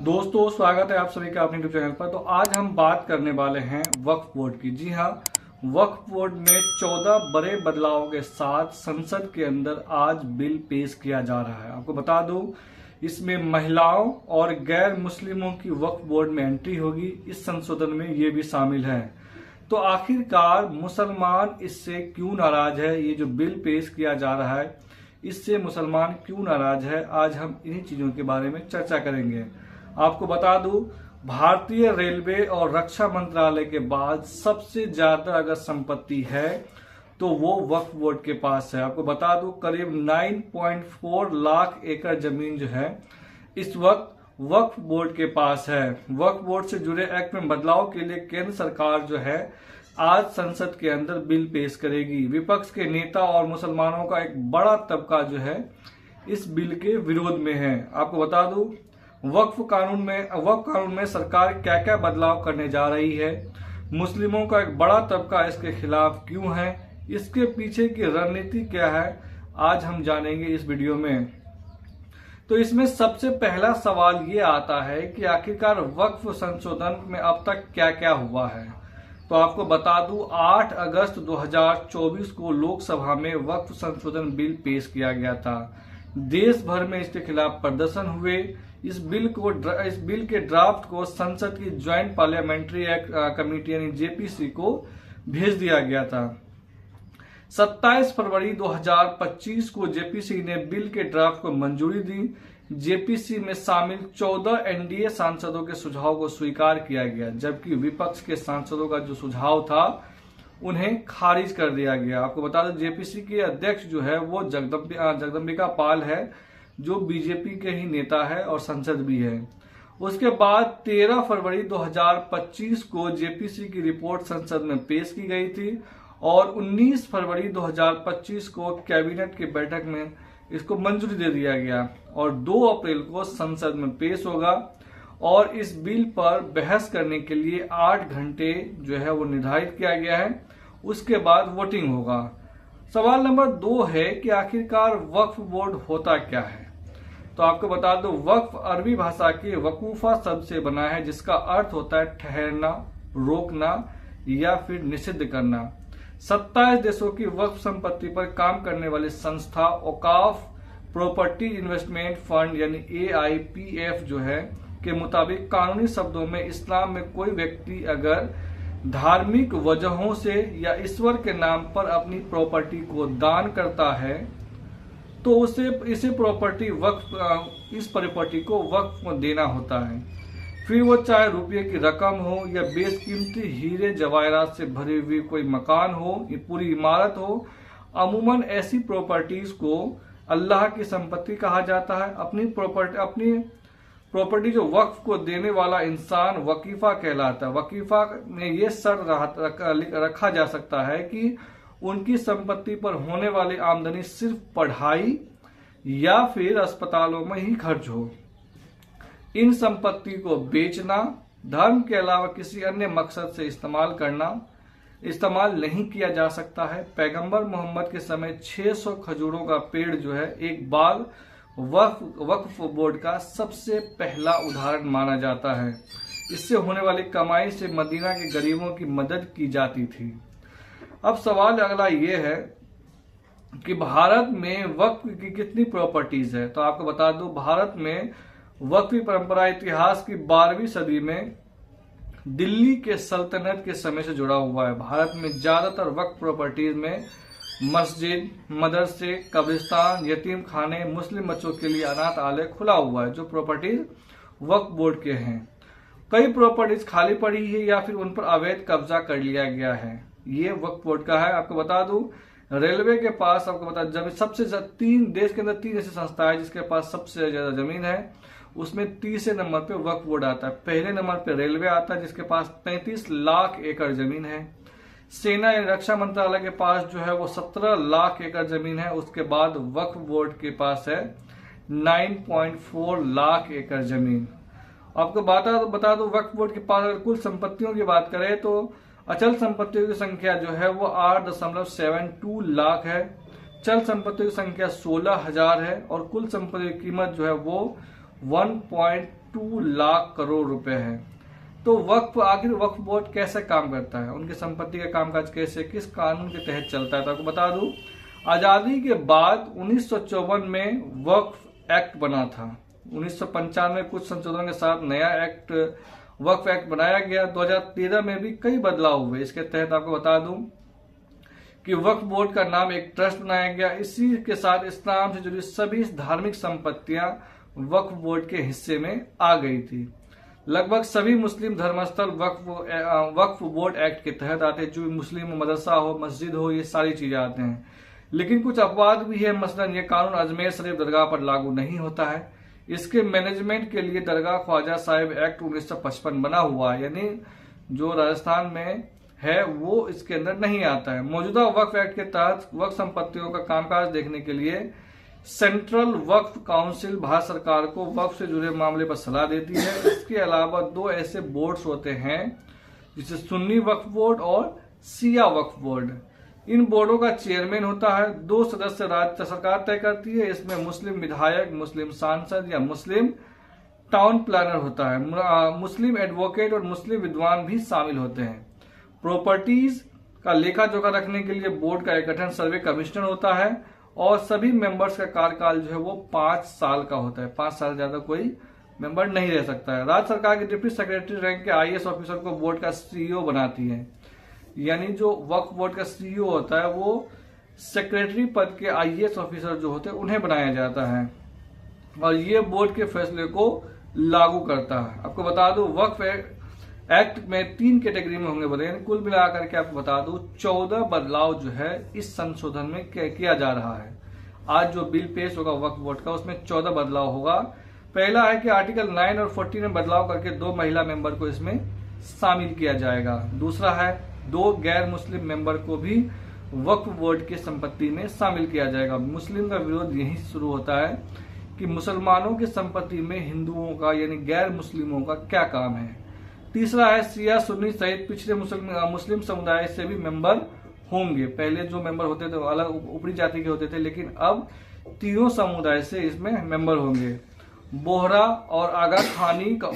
दोस्तों, स्वागत है आप सभी का अपने यूट्यूब चैनल पर। तो आज हम बात करने वाले हैं वक्फ बोर्ड की। जी हाँ, वक्फ बोर्ड में 14 बड़े बदलावों के साथ संसद के अंदर आज बिल पेश किया जा रहा है। आपको बता दूं, इसमें महिलाओं और गैर मुस्लिमों की वक्फ बोर्ड में एंट्री होगी। इस संशोधन में ये भी शामिल है। तो आखिरकार मुसलमान इससे क्यों नाराज है? ये जो बिल पेश किया जा रहा है, इससे मुसलमान क्यों नाराज है? आज हम इन्हीं चीजों के बारे में चर्चा करेंगे। आपको बता दूं, भारतीय रेलवे और रक्षा मंत्रालय के बाद सबसे ज्यादा अगर संपत्ति है तो वो वक्फ बोर्ड के पास है। आपको बता दूं, करीब 9.4 लाख एकड़ जमीन जो है इस वक्त वक्फ बोर्ड के पास है। वक्फ बोर्ड से जुड़े एक्ट में बदलाव के लिए केंद्र सरकार जो है आज संसद के अंदर बिल पेश करेगी। विपक्ष के नेता और मुसलमानों का एक बड़ा तबका जो है इस बिल के विरोध में है। आपको बता दूं, वक्फ कानून में सरकार क्या क्या बदलाव करने जा रही है, मुस्लिमों का एक बड़ा तबका इसके खिलाफ क्यों है, इसके पीछे की रणनीति क्या है, आज हम जानेंगे इस वीडियो में। तो इसमें सबसे पहला सवाल ये आता है कि आखिरकार वक्फ संशोधन में अब तक क्या क्या हुआ है। तो आपको बता दूं, 8 अगस्त 2024 को लोकसभा में वक्फ संशोधन बिल पेश किया गया था। देश भर में इसके खिलाफ प्रदर्शन हुए। इस बिल के ड्राफ्ट को संसद की ज्वाइंट पार्लियामेंट्री कमेटी यानी जेपीसी को भेज दिया गया था। 27 फरवरी 2025 को जेपीसी ने बिल के ड्राफ्ट को मंजूरी दी। जेपीसी में शामिल 14 एनडीए सांसदों के सुझाव को स्वीकार किया गया, जबकि विपक्ष के सांसदों का जो सुझाव था उन्हें खारिज कर दिया गया। आपको बता दें, जेपीसी के अध्यक्ष जो है वो जगदम्बिका पाल है, जो बीजेपी के ही नेता है और सांसद भी है। उसके बाद 13 फरवरी 2025 को जेपीसी की रिपोर्ट संसद में पेश की गई थी और 19 फरवरी 2025 को कैबिनेट की बैठक में इसको मंजूरी दे दिया गया और 2 अप्रैल को संसद में पेश होगा। और इस बिल पर बहस करने के लिए 8 घंटे जो है वो निर्धारित किया गया है। उसके बाद वोटिंग होगा। सवाल नंबर 2 है कि आखिरकार वक्फ बोर्ड होता क्या है। तो आपको बता दो, वक्फ अरबी भाषा के वकूफा शब्द से बना है, जिसका अर्थ होता है ठहरना, रोकना या फिर निषिद्ध करना। 27 देशों की वक्फ संपत्ति पर काम करने वाली संस्था औकाफ प्रॉपर्टी इन्वेस्टमेंट फंड यानी AIPF जो है के मुताबिक कानूनी शब्दों में इस्लाम में कोई व्यक्ति अगर धार्मिक वजहों से या ईश्वर के नाम पर अपनी प्रॉपर्टी को दान करता है तो उसे इस प्रॉपर्टी को वक्फ में देना होता है। फिर वो चाहे रुपये की रकम हो या बेशकीमती हीरे जवाहरात से भरी हुई कोई मकान हो, पूरी इमारत हो। अमूमन ऐसी प्रॉपर्टीज को अल्लाह की संपत्ति कहा जाता है। अपनी प्रॉपर्टी जो वक्फ को देने वाला इंसान वकीफा कहलाता है। वकीफा में ये शर्त रखा जा सकता है कि उनकी संपत्ति पर होने वाली आमदनी सिर्फ पढ़ाई या फिर अस्पतालों में ही खर्च हो। इन संपत्ति को बेचना, धर्म के अलावा किसी अन्य मकसद से इस्तेमाल नहीं किया जा सकता है। पैगंबर मोहम्मद के समय 600 खजूरों का पेड़ जो है एक बाग वक्फ बोर्ड का सबसे पहला उदाहरण माना जाता है। इससे होने वाली कमाई से मदीना के गरीबों की मदद की जाती थी। अब सवाल अगला ये है कि भारत में वक्फ की कितनी प्रॉपर्टीज है। तो आपको बता दूं, भारत में वक्फ की परंपरा इतिहास की 12वीं सदी में दिल्ली के सल्तनत के समय से जुड़ा हुआ है। भारत में ज्यादातर वक्फ प्रॉपर्टीज में मस्जिद, मदरसे, कब्रिस्तान, यतीम खाने, मुस्लिम बच्चों के लिए अनाथालय खुला हुआ है, जो प्रॉपर्टीज वक्फ बोर्ड के हैं। कई प्रॉपर्टीज खाली पड़ी है या फिर उन पर अवैध कब्जा कर लिया गया है। ये वक्फ बोर्ड का है। आपको बता दूं, रेलवे के पास आपको बता जब सबसे देश के अंदर 3 ऐसी संस्था है जिसके पास सबसे ज्यादा जमीन है। उसमें 30 नंबर पे वक्फ बोर्ड आता है। पहले नंबर पे रेलवे आता है जिसके पास 33 लाख एकड़ जमीन है। सेना या रक्षा मंत्रालय के पास जो है वो 17 लाख एकड़ जमीन है। उसके बाद वक्फ बोर्ड के पास है 9.4 लाख एकड़ जमीन। आपको बता दो, वक्फ बोर्ड के पास अगर कुल संपत्तियों की बात करें तो अचल संपत्तियों की संख्या जो है वो 8.72 लाख है। चल संपत्तियों की संख्या 16,000 है और कुल संपत्ति की कीमत जो है वो 2 लाख करोड़ रुपए है। तो वक्फ, आखिर वक्फ बोर्ड कैसे काम करता है, उनकी संपत्ति का कामकाज कैसे, किस कानून के तहत चलता है, तो आपको बता दूं, आजादी के बाद 1954 में वक्फ एक्ट बना था। 1995 में कुछ संशोधन के साथ नया एक्ट, वक्फ एक्ट बनाया गया। 2013 में भी कई बदलाव हुए। इसके तहत आपको बता दूं कि वक्फ बोर्ड का नाम एक ट्रस्ट बनाया गया। इसी के साथ इस्लाम से जुड़ी सभी धार्मिक संपत्तियां वक्फ बोर्ड के हिस्से में आ गई थी। लगभग सभी मुस्लिम धर्मस्थल वक्फ बोर्ड एक्ट के तहत आते हैं। जो मुस्लिम मदरसा हो, मस्जिद हो, ये सारी चीजें आते हैं। लेकिन कुछ अपवाद भी है। मसलन ये कानून अजमेर शरीफ दरगाह पर लागू नहीं होता है। इसके मैनेजमेंट के लिए दरगाह ख्वाजा साहिब एक्ट 1955 बना हुआ है, यानी जो राजस्थान में है वो इसके अंदर नहीं आता है। मौजूदा वक्फ एक्ट के तहत वक्फ संपत्तियों का कामकाज देखने के लिए सेंट्रल वक्फ काउंसिल भारत सरकार को वक्फ से जुड़े मामले पर सलाह देती है। इसके अलावा 2 ऐसे बोर्ड्स होते हैं जिसे सुन्नी वक्फ बोर्ड और शिया वक्फ बोर्ड। इन बोर्डों का चेयरमैन होता है। 2 सदस्य राज्य सरकार तय करती है। इसमें मुस्लिम विधायक, मुस्लिम सांसद या मुस्लिम टाउन प्लानर होता है। मुस्लिम एडवोकेट और मुस्लिम विद्वान भी शामिल होते हैं। प्रॉपर्टीज का लेखा जोखा रखने के लिए बोर्ड का एक गठन सर्वे कमिश्नर होता है और सभी मेंबर्स का कार्यकाल जो है वो 5 साल का होता है। 5 साल से ज्यादा कोई मेंबर नहीं रह सकता है। राज्य सरकार के डिप्टी सेक्रेटरी रैंक के आईएएस ऑफिसर को बोर्ड का सीईओ बनाती है। यानी जो वक्फ बोर्ड का सीईओ होता है वो सेक्रेटरी पद के आईएएस ऑफिसर जो होते हैं उन्हें बनाया जाता है और ये बोर्ड के फैसले को लागू करता है। आपको बता दूं वक्फ एक्ट में 3 कैटेगरी में होंगे बदले, कुल मिलाकर के आपको बता दूं 14 बदलाव जो है इस संशोधन में किया जा रहा है। आज जो बिल पेश होगा वक्फ बोर्ड का उसमें 14 बदलाव होगा। पहला है कि आर्टिकल 9 और 14 में बदलाव करके 2 महिला मेंबर को इसमें शामिल किया जाएगा। दूसरा है 2 गैर मुस्लिम मेंबर को भी वक्फ बोर्ड की संपत्ति में शामिल किया जाएगा। मुस्लिम का विरोध यही शुरू होता है कि मुसलमानों की संपत्ति में हिंदुओं का यानी गैर मुस्लिमों का क्या काम है। तीसरा है शिया, सुन्नी सहित पिछड़े मुस्लिम समुदाय से भी मेंबर होंगे। पहले जो मेंबर होते थे वो अलग ऊपरी जाति के होते थे, लेकिन अब तीनों समुदाय से इसमें मेंबर होंगे। बोहरा और आगा खानी का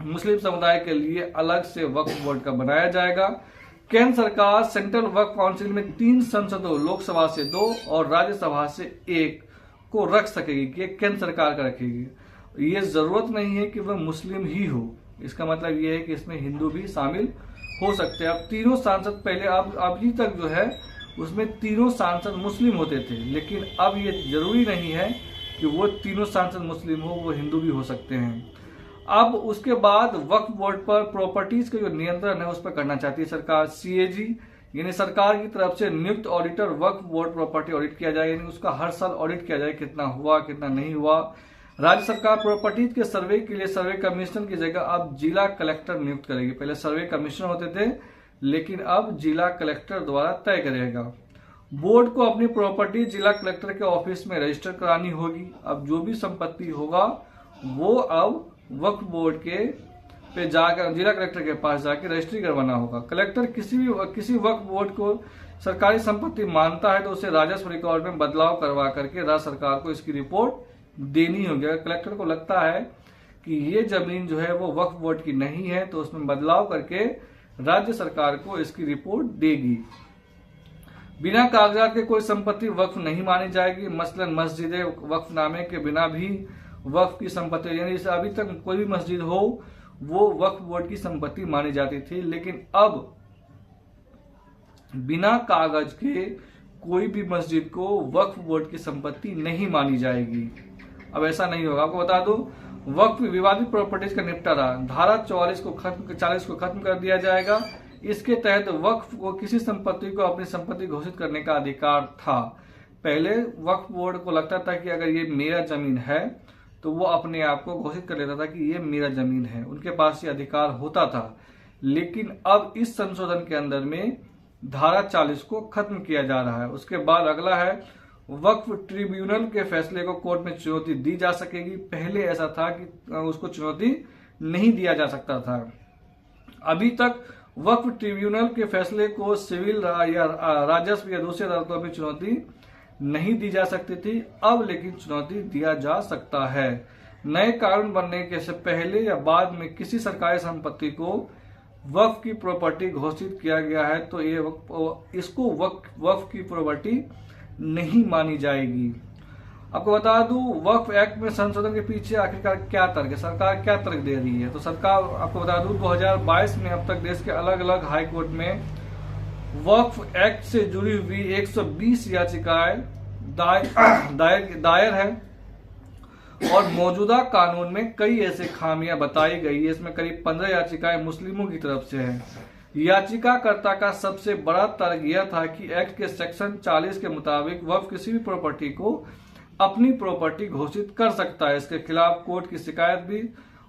मुस्लिम समुदाय के लिए अलग से वक्फ बोर्ड का बनाया जाएगा। केंद्र सरकार सेंट्रल वक्फ काउंसिल में 3 संसदों, लोकसभा से 2 और राज्यसभा से 1 को रख सकेगी कि केंद्र सरकार का रखेगी। ये जरूरत नहीं है कि वह मुस्लिम ही हो। इसका मतलब ये है कि इसमें हिंदू भी शामिल हो सकते हैं। अब तीनों सांसद पहले अभी तक जो है उसमें तीनों सांसद मुस्लिम होते थे, लेकिन अब ये जरूरी नहीं है कि वो तीनों सांसद मुस्लिम हो, वो हिंदू भी हो सकते हैं। अब उसके बाद वक्फ बोर्ड पर प्रॉपर्टीज का जो नियंत्रण है उस पर करना चाहती है सरकार। सीएजी यानी सरकार की तरफ से नियुक्त ऑडिटर वक्फ बोर्ड प्रॉपर्टी ऑडिट किया जाए, यानी उसका हर साल ऑडिट किया जाए कितना हुआ कितना नहीं हुआ। राज्य सरकार प्रॉपर्टीज के सर्वे के लिए सर्वे कमिश्नर की जगह अब जिला कलेक्टर नियुक्त करेगी। पहले सर्वे कमिश्नर होते थे, लेकिन अब जिला कलेक्टर द्वारा तय करेगा। बोर्ड को अपनी प्रॉपर्टी जिला कलेक्टर के ऑफिस में रजिस्टर करानी होगी। अब जो भी संपत्ति होगा वो अब वक्फ बोर्ड के पे जाकर जिला कलेक्टर के पास जाकर रजिस्ट्री करवाना होगा। कलेक्टर किसी वक्फ बोर्ड को सरकारी संपत्ति मानता है तो उसे राजस्व रिकॉर्ड में बदलाव करवा करके राज्य सरकार को इसकी रिपोर्ट देनी होगी। अगर कलेक्टर को लगता है कि ये जमीन जो है वो वक्फ बोर्ड की नहीं है तो उसमें बदलाव करके राज्य सरकार को इसकी रिपोर्ट देगी। बिना कागजात के कोई संपत्ति वक्फ नहीं मानी जाएगी। मसलन मस्जिदें वक्फनामे के बिना भी वक्फ की संपत्ति, यानी अभी तक कोई भी मस्जिद हो वो वक्फ बोर्ड की संपत्ति मानी जाती थी, लेकिन अब बिना कागज के कोई भी मस्जिद को वक्फ बोर्ड की संपत्ति नहीं मानी जाएगी। अब ऐसा नहीं होगा। आपको बता दूं वक्फ विवादित प्रॉपर्टीज का निपटारा धारा 40 को खत्म कर दिया जाएगा। इसके तहत वक्फ को किसी संपत्ति को अपनी संपत्ति घोषित करने का अधिकार था। पहले वक्फ बोर्ड को लगता था कि अगर ये मेरा जमीन है तो वो अपने आप को घोषित कर लेता था कि ये मेरा जमीन है, उनके पास ये अधिकार होता था। लेकिन अब इस संशोधन के अंदर में धारा 40 को खत्म किया जा रहा है। उसके बाद अगला है वक्फ ट्रिब्यूनल के फैसले को कोर्ट में चुनौती दी जा सकेगी। पहले ऐसा था कि उसको चुनौती नहीं दिया जा सकता था। अभी तक वक्फ ट्रिब्यूनल के फैसले को सिविल या राजस्व या दूसरे अदालतों में चुनौती नहीं दी जा सकती थी, अब लेकिन चुनौती दिया जा सकता है। नए कानून बनने के से पहले या बाद में किसी सरकारी संपत्ति को वक्फ की प्रॉपर्टी घोषित किया गया है तो इसको वक्फ की प्रॉपर्टी नहीं मानी जाएगी। आपको बता दूं, वक्फ एक्ट में संशोधन के पीछे आखिरकार क्या तर्क है, सरकार क्या तर्क दे रही है। तो सरकार, आपको बता दूं, 2022 में अब तक देश के अलग अलग हाई कोर्ट में वक्फ एक्ट से जुड़ी हुई 120 याचिकाएं दायर है और मौजूदा कानून में कई ऐसे खामियां बताई गई है। इसमें करीब 15 याचिकाएं मुस्लिमों की तरफ से है। याचिकाकर्ता का सबसे बड़ा तर्क यह था कि एक्ट के सेक्शन 40 के मुताबिक वक्फ किसी भी प्रॉपर्टी को अपनी प्रॉपर्टी घोषित कर सकता है। इसके खिलाफ कोर्ट की शिकायत भी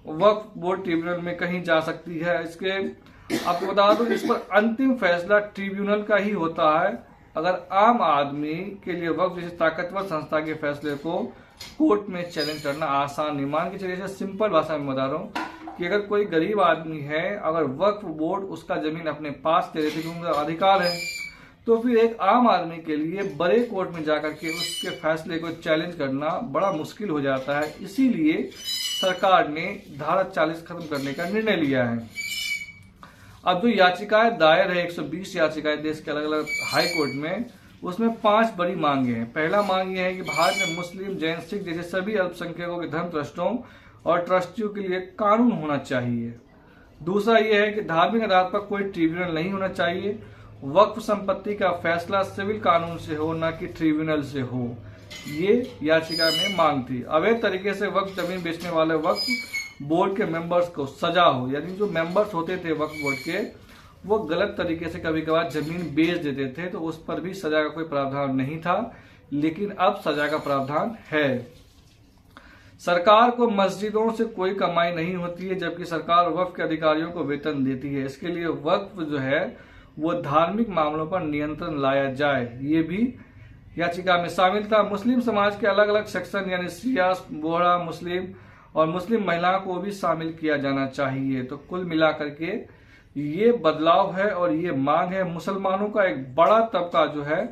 वक्फ बोर्ड ट्रिब्यूनल में कहीं जा सकती है। इसके आपको बता दूं, इस पर अंतिम फैसला ट्रिब्यूनल का ही होता है। अगर आम आदमी के लिए वक्फ जैसी ताकतवर संस्था के फैसले को कोर्ट में चैलेंज करना आसान नहीं। मान के चलिए, सिंपल भाषा में बता रहा हूँ कि अगर कोई गरीब आदमी है, अगर वक्फ बोर्ड उसका जमीन अपने पास ले लेती है, अधिकार है, तो फिर एक आम आदमी के लिए बड़े कोर्ट में जाकर के उसके फैसले को चैलेंज करना बड़ा मुश्किल हो जाता है। इसीलिए सरकार ने धारा 40 खत्म करने का निर्णय लिया है। अब जो याचिकाएं दायर है, 120 याचिकाएं देश के अलग अलग हाई कोर्ट में, उसमें 5 बड़ी मांगे हैं। पहला मांग यह है कि भारत में मुस्लिम, जैन, सिख जैसे सभी अल्पसंख्यकों के धर्म ट्रस्टों और ट्रस्टियों के लिए कानून होना चाहिए। दूसरा यह है कि धार्मिक आधार पर कोई ट्रिब्यूनल नहीं होना चाहिए। वक्फ संपत्ति का फैसला सिविल कानून से हो, न कि ट्रिब्यूनल से हो। ये याचिका में मांग थी। अवैध तरीके से वक्फ जमीन बेचने वाले वक्फ बोर्ड के मेंबर्स को सजा हो, यानी जो मेंबर्स होते थे वक्फ बोर्ड के, वो गलत तरीके से कभी कभार जमीन बेच देते थे, तो उस पर भी सजा का कोई प्रावधान नहीं था, लेकिन अब सजा का प्रावधान है। सरकार को मस्जिदों से कोई कमाई नहीं होती है, जबकि सरकार वक्फ के अधिकारियों को वेतन देती है। इसके लिए वक्फ जो है वो धार्मिक मामलों पर नियंत्रण लाया जाए, ये भी याचिका में शामिल था। मुस्लिम समाज के अलग अलग सेक्शन, यानी शिया, बोहरा, मुस्लिम और मुस्लिम महिलाओं को भी शामिल किया जाना चाहिए। तो कुल मिलाकर के ये बदलाव है और ये मांग है। मुसलमानों का एक बड़ा तबका जो है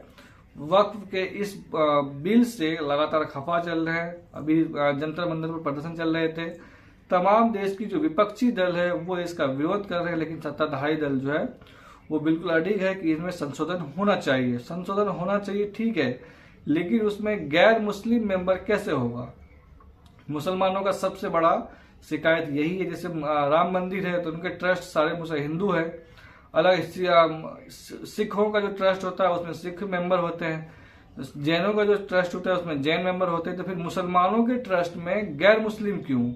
वक्फ के इस बिल से लगातार खफा चल रहे हैं। अभी जंतर मंतर पर प्रदर्शन चल रहे थे। तमाम देश की जो विपक्षी दल है वो इसका विरोध कर रहे हैं, लेकिन सत्ताधारी दल जो है वो बिल्कुल अडिग है कि इसमें संशोधन होना चाहिए। संशोधन होना चाहिए, ठीक है, लेकिन उसमें गैर मुस्लिम मेंबर कैसे होगा। मुसलमानों का सबसे बड़ा शिकायत यही है। जैसे राम मंदिर है तो उनके ट्रस्ट सारे मुसलमान हिंदू है, अलग सिखों का जो ट्रस्ट होता है उसमें सिख मेंबर होते हैं, जैनों का जो ट्रस्ट होता है उसमें जैन मेंबर होते हैं, तो फिर मुसलमानों के ट्रस्ट में गैर मुस्लिम क्यों।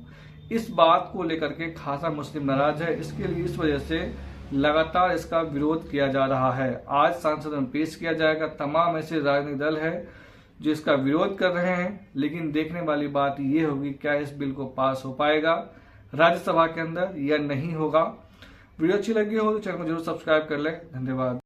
इस बात को लेकर के खासा मुस्लिम नाराज है। इसके लिए इस वजह से लगातार इसका विरोध किया जा रहा है। आज संसद में पेश किया जाएगा। तमाम ऐसे राजनीतिक दल है जो इसका विरोध कर रहे हैं, लेकिन देखने वाली बात ये होगी क्या इस बिल को पास हो पाएगा राज्यसभा के अंदर या नहीं होगा। वीडियो अच्छी लगी हो तो चैनल को जरूर सब्सक्राइब कर लें। धन्यवाद।